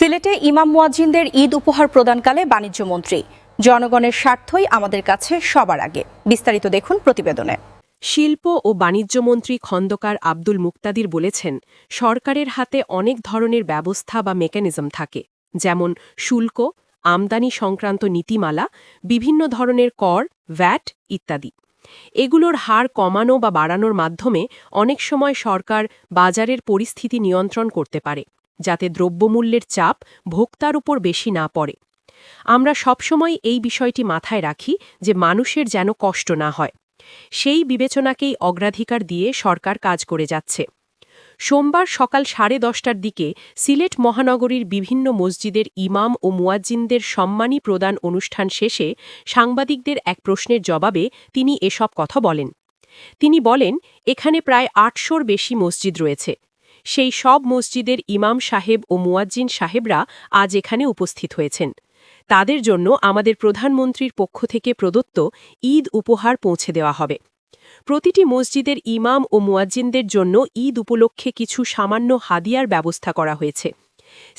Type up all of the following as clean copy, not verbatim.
সিলেটে ইমাম মুয়াজ্জিনদের ঈদ উপহার প্রদানকালে বাণিজ্যমন্ত্রী জনগণের স্বার্থই আমাদের কাছে সবার আগে। বিস্তারিত দেখুন প্রতিবেদনে। শিল্প ও বাণিজ্যমন্ত্রী খন্দকার আব্দুল মুক্তাদির বলেছেন, সরকারের হাতে অনেক ধরনের ব্যবস্থা বা মেকানিজম থাকে, যেমন শুল্ক, আমদানি সংক্রান্ত নীতিমালা, বিভিন্ন ধরনের কর, ভ্যাট ইত্যাদি। এগুলোর হার কমানো বা বাড়ানোর মাধ্যমে অনেক সময় সরকার বাজারের পরিস্থিতি নিয়ন্ত্রণ করতে পারে, যাতে দ্রব্যমূল্যের চাপ ভোক্তার উপর বেশি না পড়ে। আমরা সবসময় এই বিষয়টি মাথায় রাখি যে মানুষের যেন কষ্ট না হয়। সেই বিবেচনাকেই অগ্রাধিকার দিয়ে সরকার কাজ করে যাচ্ছে। সোমবার সকাল 10:30টার দিকে সিলেট মহানগরীর বিভিন্ন মসজিদের ইমাম ও মুয়াজ্জিনদের সম্মানী প্রদান অনুষ্ঠান শেষে সাংবাদিকদের এক প্রশ্নের জবাবে তিনি এসব কথা বলেন। তিনি বলেন, এখানে প্রায় 800-র বেশি মসজিদ রয়েছে। সেই সব মসজিদের ইমাম সাহেব ও মুয়াজ্জিন সাহেবরা আজ এখানে উপস্থিত হয়েছেন। তাদের জন্য আমাদের প্রধানমন্ত্রীর পক্ষ থেকে প্রদত্ত ঈদ উপহার পৌঁছে দেওয়া হবে। প্রতিটি মসজিদের ইমাম ও মুয়াজ্জিনদের জন্য ঈদ উপলক্ষে কিছু সামান্য হাদিয়ার ব্যবস্থা করা হয়েছে।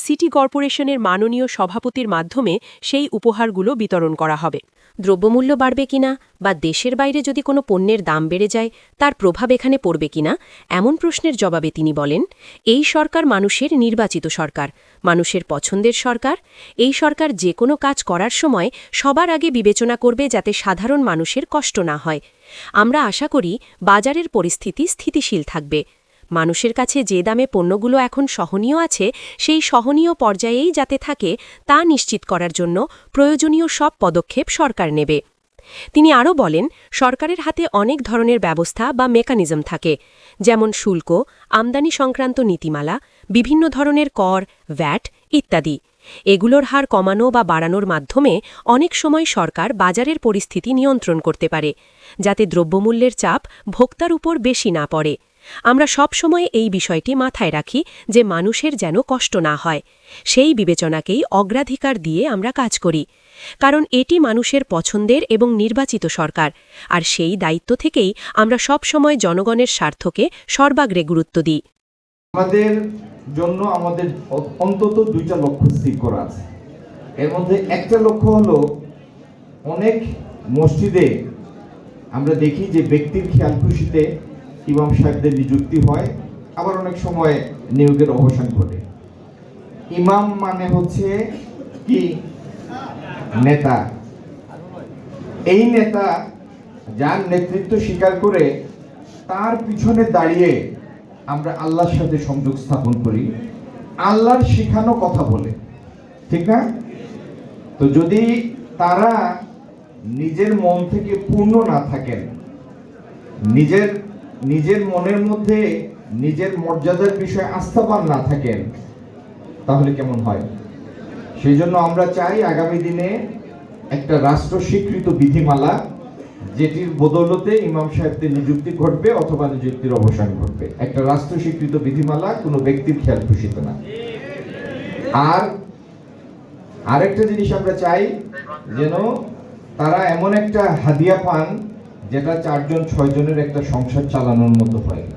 সিটি কর্পোরেশনের মাননীয় সভাপতির মাধ্যমে সেই উপহারগুলো বিতরণ করা হবে। দ্রব্যমূল্য বাড়বে কিনা বা দেশের বাইরে যদি কোনো পণ্যের দাম বেড়ে যায় তার প্রভাব এখানে পড়বে কিনা এমন প্রশ্নের জবাবে তিনি বলেন, এই সরকার মানুষের নির্বাচিত সরকার, মানুষের পছন্দের সরকার। এই সরকার যে কোনো কাজ করার সময় সবার আগে বিবেচনা করবে যাতে সাধারণ মানুষের কষ্ট না হয়। আমরা আশা করি বাজারের পরিস্থিতি স্থিতিশীল থাকবে। মানুষের কাছে যে দামে পণ্যগুলো এখন সহনীয় আছে সেই সহনীয় পর্যায়েই যাতে থাকে তা নিশ্চিত করার জন্য প্রয়োজনীয় সব পদক্ষেপ সরকার নেবে। তিনি আরও বলেন, সরকারের হাতে অনেক ধরনের ব্যবস্থা বা মেকানিজম থাকে, যেমন শুল্ক, আমদানি সংক্রান্ত নীতিমালা, বিভিন্ন ধরনের কর, ভ্যাট ইত্যাদি। এগুলোর হার কমানো বা বাড়ানোর মাধ্যমে অনেক সময় সরকার বাজারের পরিস্থিতি নিয়ন্ত্রণ করতে পারে, যাতে দ্রব্যমূল্যের চাপ ভোক্তার উপর বেশি না পড়ে। আমরা সব সময় এই বিষয়টি মাথায় রাখি যে মানুষের যেন কষ্ট না হয়। সেই বিবেচনাকেই অগ্রাধিকার দিয়ে আমরা কাজ করি, কারণ এটি মানুষের পছন্দের এবং নির্বাচিত সরকার, আর সেই দায়িত্ব থেকেই আমরা সব সময় জনগণের স্বার্থকে সর্বাগ্রে গুরুত্ব দিই। আমাদের জন্য আমাদের অন্তত 2টা লক্ষ্য স্থির করা আছে। এর মধ্যে একটা লক্ষ্য হলো, অনেক মসজিদে আমরা দেখি যে ব্যক্তির খেয়াল খুশিতে ইমাম সাহেবদের নিযুক্তি হয়, আবার অনেক সময় নিয়োগের অবসান ঘটে। ইমাম মানে হচ্ছে কি নেতা। এই নেতা যার নেতৃত্ব স্বীকার করে তার পিছনে দাঁড়িয়ে আমরা আল্লাহর সাথে সংযোগ স্থাপন করি, আল্লাহর শিখানো কথা বলে, ঠিক না? তো যদি তারা নিজের মন থেকে পূর্ণ না থাকেন, নিজের মনের মধ্যে নিজের মর্যাদার বিষয়ে আস্থাবান না থাকেন, তাহলে কেমন হয়? সেই জন্য আমরা চাই আগামী দিনে একটা রাষ্ট্র স্বীকৃত বিধিমালা, যেটির বদৌলতে ইমাম সাহেবদের নিযুক্তি ঘটবে অথবা নিযুক্তির অবসান ঘটবে। একটা রাষ্ট্র স্বীকৃত বিধিমালা, কোনো ব্যক্তির খেয়াল খুশিতে না। আর আরেকটা জিনিস আমরা চাই, যেন তারা এমন একটা হাদিয়া পান যেটা 4-6 জনের একটা সংসার চালানোর মতো হয়।